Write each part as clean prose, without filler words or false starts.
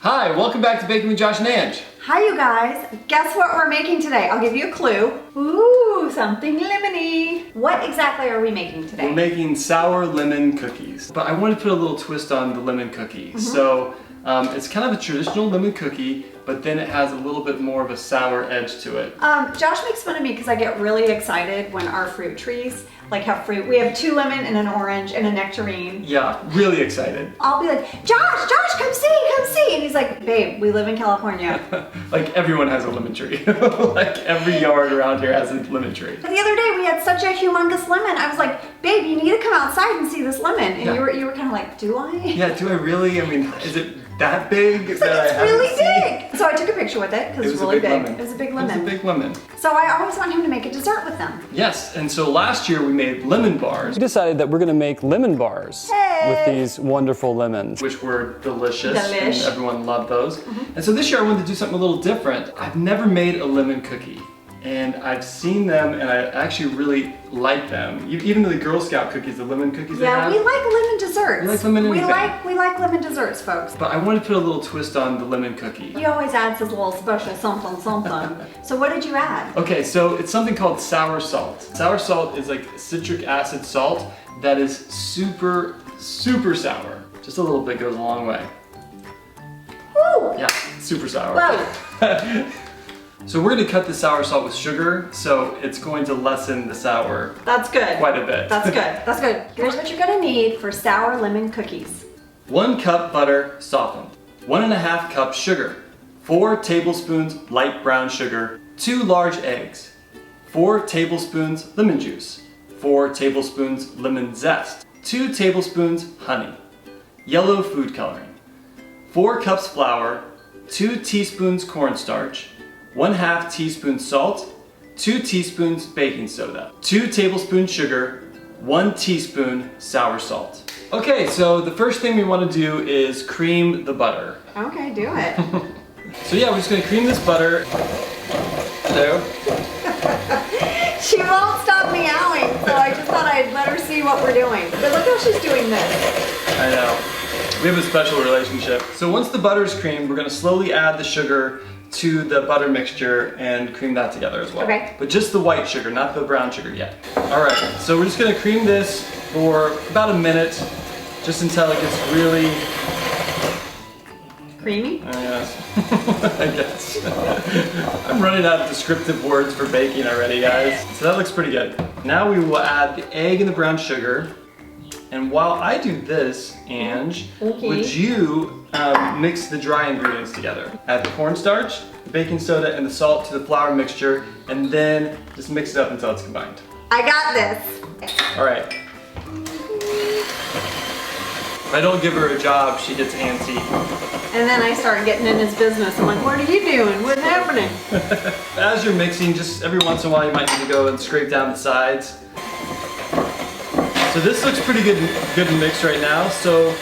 Hi, welcome back to Baking with Josh and Ange. Hi you guys, guess what we're making today? I'll give you a clue. Ooh, something lemony. What exactly are we making today? We're making sour lemon cookies. But I wanted to put a little twist on the lemon cookie. So it's kind of a traditional lemon cookie, but then it has a little bit more of a sour edge to it. Josh makes fun of me because I get really excited when our fruit trees have fruit. We have 2 lemon and an orange and a nectarine. Yeah, really excited. I'll be like, Josh, come see. And he's like, babe, we live in California. Like everyone has a lemon tree. Like every yard around here has a lemon tree. The other day we had such a humongous lemon. I was like, babe, you need to come outside and see this lemon. And you were kind of like, do I? Yeah, do I really? I mean, is it that big? It's really big. So I took a picture with it because it's really big. Lemon. It was a big lemon. It was a big lemon. So I always want him to make a dessert with them. Yes, and so last year we made lemon bars. We decided that we're gonna make lemon bars with these wonderful lemons, which were delicious. And everyone loved those. And so this year I wanted to do something a little different. I've never made a lemon cookie. And I've seen them and I actually really like them. Even the Girl Scout cookies, the lemon cookies they have. Yeah, we like lemon desserts. We like lemon anything. We like lemon desserts, folks. But I wanted to put a little twist on the lemon cookie. He always adds his little special something. So what did you add? Okay, so it's something called sour salt. Sour salt is like citric acid salt that is super, super sour. Just a little bit goes a long way. Woo! Yeah, super sour. Whoa! So we're going to cut the sour salt with sugar, so it's going to lessen the sour. That's good. Quite a bit. That's good. That's good. Here's what you're going to need for sour lemon cookies. 1 cup butter softened. 1.5 cups sugar. 4 tablespoons light brown sugar. 2 large eggs. 4 tablespoons lemon juice. 4 tablespoons lemon zest. 2 tablespoons honey. Yellow food coloring. 4 cups flour. 2 teaspoons cornstarch. 1/2 teaspoon salt, 2 teaspoons baking soda, 2 tablespoons sugar, 1 teaspoon sour salt. Okay, so the first thing we want to do is cream the butter. Okay, do it. So yeah, we're just going to cream this butter. Hello. She won't stop meowing, so I just thought I'd let her see what we're doing. But look how she's doing this. I know. We have a special relationship. So once the butter is creamed, we're going to slowly add the sugar to the butter mixture and cream that together as well. Okay. But just the white sugar, not the brown sugar yet. All right, so we're just gonna cream this for about a minute, just until it gets really... Creamy? Yes, I guess. I'm running out of descriptive words for baking already, guys. So that looks pretty good. Now we will add the egg and the brown sugar. And while I do this, Ange, would you mix the dry ingredients together? Add the cornstarch, the baking soda, and the salt to the flour mixture, and then just mix it up until it's combined. I got this. All right. If I don't give her a job, she gets antsy. And then I start getting in his business. I'm like, what are you doing? What's happening? As you're mixing, just every once in a while, you might need to go and scrape down the sides. So this looks pretty good mixed right now. So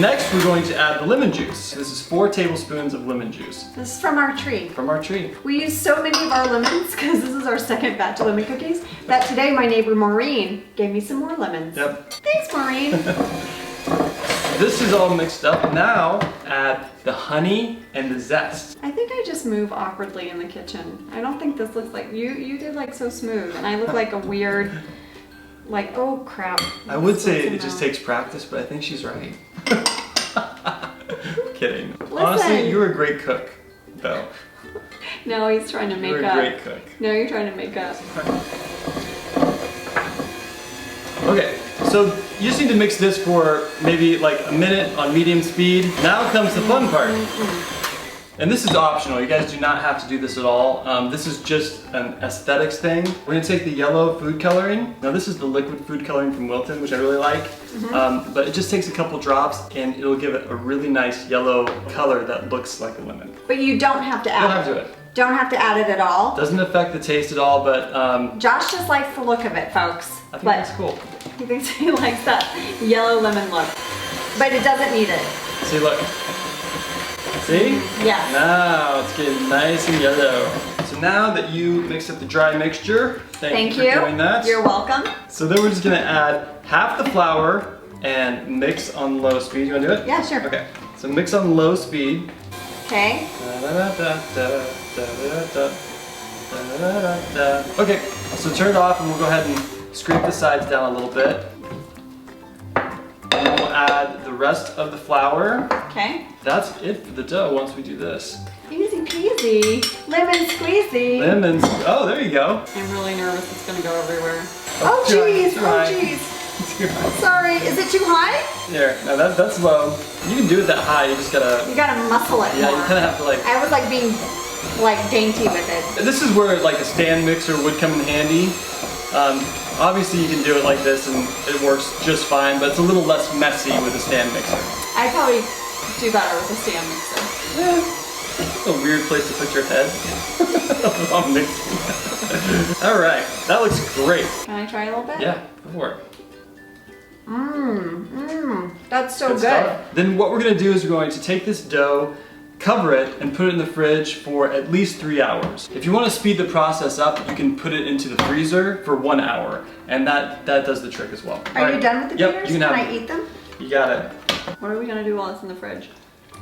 next we're going to add the lemon juice. This is 4 tablespoons of lemon juice. This is from our tree. From our tree. We use so many of our lemons, because this is our second batch of lemon cookies, that today my neighbor Maureen gave me some more lemons. Yep. Thanks, Maureen. This is all mixed up. Now add the honey and the zest. I think I just move awkwardly in the kitchen. I don't think this looks like, you did like so smooth, and I look like a weird, like, oh crap. I would say it just takes practice, but I think she's right. Kidding. Listen. Honestly, you're a great cook, though. No, he's trying to make up. You're a great cook. No, you're trying to make up. Okay, so you just need to mix this for maybe like a minute on medium speed. Now comes the fun part. And this is optional. You guys do not have to do this at all. This is just an aesthetics thing. We're gonna take the yellow food coloring. Now this is the liquid food coloring from Wilton, which I really like. But it just takes a couple drops and it'll give it a really nice yellow color that looks like a lemon. But you don't have to add it. Don't have to do it. Don't have to add it at all. Doesn't affect the taste at all, but Josh just likes the look of it, folks. I think that's cool. He thinks he likes that yellow lemon look. But it doesn't need it. See, look. See? Yes. Now it's getting nice and yellow. So now that you mix up the dry mixture, thank you for doing that. You're welcome. So then we're just gonna add half the flour and mix on low speed. You wanna do it? Yeah, sure. Okay, so mix on low speed. Okay. Okay, so turn it off and we'll go ahead and scrape the sides down a little bit. And then we'll add the rest of the flour. Okay. That's it for the dough once we do this. Easy peasy. Lemon squeezy. Lemons. Oh, there you go. I'm really nervous it's gonna go everywhere. Oh, Oh jeez, too oh high. jeez. Too high. Sorry, is it too high? There, now that's low. You can do it that high, you just gotta, You gotta muscle it yeah, more. you kind of have to like, I was like being like dainty with it. this is where like a stand mixer would come in handy. Obviously you can do it like this and it works just fine, but it's a little less messy with a stand mixer. I'd probably do better with a stand mixer. It's a weird place to put your head. While mixing. All right, that looks great. Can I try a little bit? Yeah, go for it. That's so good. Stuff. Then what we're gonna do is we're going to take this dough, cover it, and put it in the fridge for at least 3 hours. If you want to speed the process up, you can put it into the freezer for 1 hour, and that does the trick as well. Are you done with the Yep, taters? you Can can I have eat them? You got it. What are we gonna do while it's in the fridge? Oh,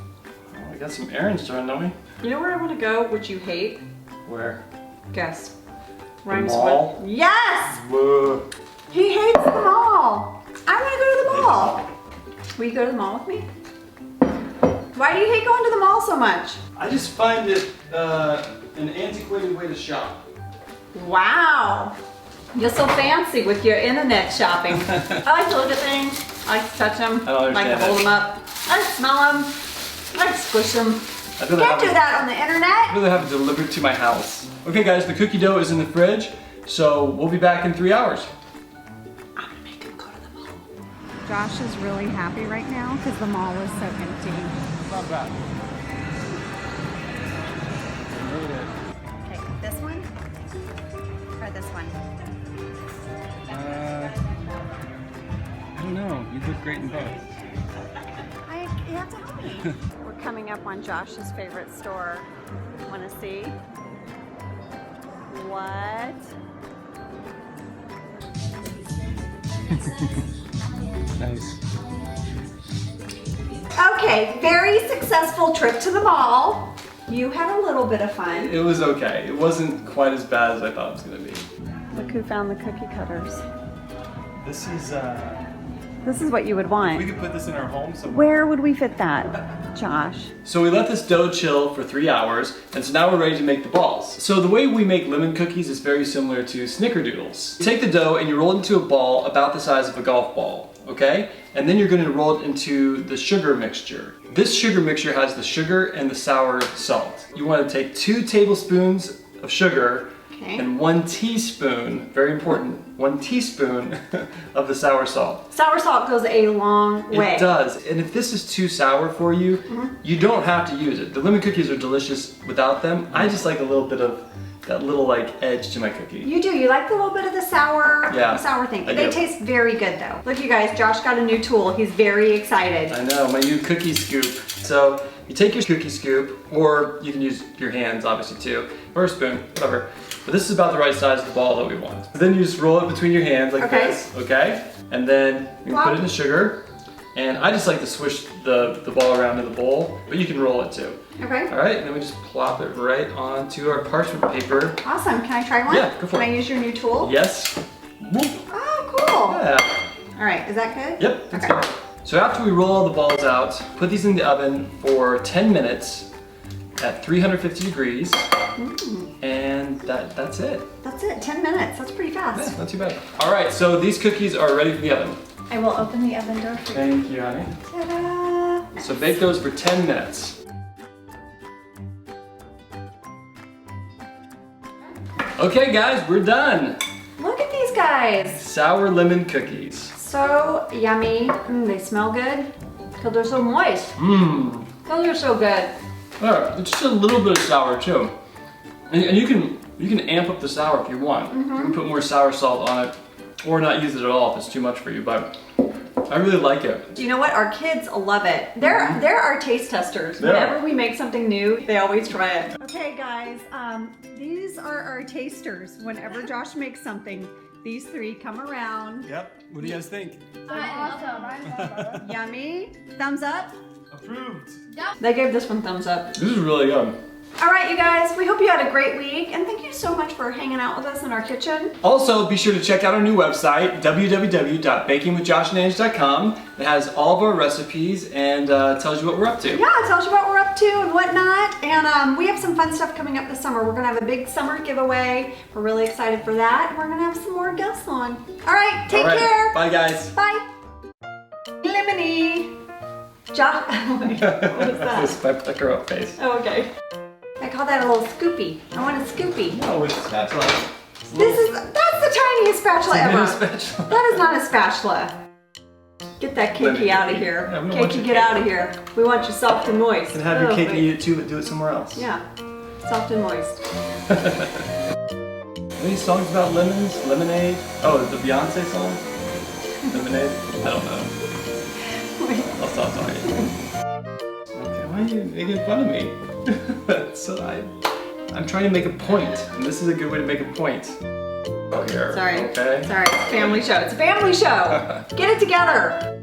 we got some errands to run, don't we? You know where I want to go, which you hate? Where? Guess. The mall? with... Yes! Whoa. He hates the mall. I want to go to the mall. Will you go to the mall with me? Why do you hate going to the mall so much? I just find it an antiquated way to shop. Wow. You're so fancy with your internet shopping. I like to look at things. I like to touch them. I don't I like to understand hold it. them up. I like to smell them. I like to squish them. I'd You rather can't do that on the I'd internet. rather have it delivered to my house. Okay guys, the cookie dough is in the fridge, so we'll be back in 3 hours. I'm gonna make him go to the mall. Josh is really happy right now because the mall is so empty. Not bad. Okay, this one or this one? I don't know. You look great in both. You have to help me. We're coming up on Josh's favorite store. Want to see? What? Nice. Okay, very successful trip to the mall. You had a little bit of fun. It was okay. It wasn't quite as bad as I thought it was gonna be. Look who found the cookie cutters. This is This is what you would we want. could put this in our home somewhere. Where would we fit that, Josh? So we let this dough chill for 3 hours, and so now we're ready to make the balls. So the way we make lemon cookies is very similar to snickerdoodles. You take the dough and you roll it into a ball about the size of a golf ball, okay? And then you're gonna roll it into the sugar mixture. This sugar mixture has the sugar and the sour salt. You wanna take 2 tablespoons of sugar Okay. and 1 teaspoon, very important, 1 teaspoon of the sour salt. Sour salt goes a long way. It does, and if this is too sour for you, you don't have to use it. The lemon cookies are delicious without them. I just like a little bit of that little like edge to my cookie. You do. You like the little bit of the sour, Yeah, the sour thing. I They do. taste very good though. Look, you guys, Josh got a new tool. He's very excited. I know, my new cookie scoop. So you take your cookie scoop, or you can use your hands obviously too, or a spoon, whatever. But this is about the right size of the ball that we want. But then you just roll it between your hands like Okay. this, okay? And then you put it in the sugar. And I just like to swish the ball around in the bowl, but you can roll it too. Okay. All right, and then we just plop it right onto our parchment paper. Awesome. Can I try one? Yeah, go for Can it. I use your new tool? Yes. Whoop. Oh, cool. Yeah. All right. Is that good? Yep, that's Okay. good. So after we roll all the balls out, put these in the oven for 10 minutes at 350 degrees, and that's it. That's it. 10 minutes. That's pretty fast. Yeah, not too bad. All right, so these cookies are ready for the oven. I will open the oven door for you. Thank you, honey. Ta-da! So bake those for 10 minutes. Okay guys, we're done. Look at these guys. Sour lemon cookies. So yummy. They smell good because they're so moist. Mmm. Those are so good. It's just a little bit of sour too. And you can amp up the sour if you want. You can put more sour salt on it, or not use it at all if it's too much for you, but I really like it. Do you know what? Our kids love it. They're our taste testers. They are. Whenever we make something new, they always try it. Okay, guys, these are our tasters. Whenever Josh makes something, these three come around. Yep. What do you guys think? Yummy. Thumbs up. Approved. They gave this one thumbs up. This is really good. All right, you guys, we hope you had a great week, and thank you so much for hanging out with us in our kitchen. Also, be sure to check out our new website, www.bakingwithjoshandange.com. It has all of our recipes and tells you what we're up to. Yeah, it tells you what we're up to and whatnot, and we have some fun stuff coming up this summer. We're gonna have a big summer giveaway. We're really excited for that, and we're gonna have some more guests on. All right, take care. Bye, guys. Bye. Lemony. Josh, what was that? This is my pucker up face. Oh, okay. I call that a little scoopy. I want a scoopy. No, it's a spatula. That's the tiniest spatula ever. Spatula. That is not a spatula. Get that cakey out of here. Yeah, we don't want Cakey, your get cake. out of here. We want you soft and moist. You can have your cake and wait. eat it too, but do it somewhere else. Yeah, soft and moist. Any songs about lemons? Lemonade? Oh, the Beyonce song? Lemonade? I don't know. I'll stop talking. Okay, why are you making fun of me? So I'm trying to make a point, and this is a good way to make a point. Oh, here. Sorry. Okay. Sorry, it's a family show. It's a family show. Get it together.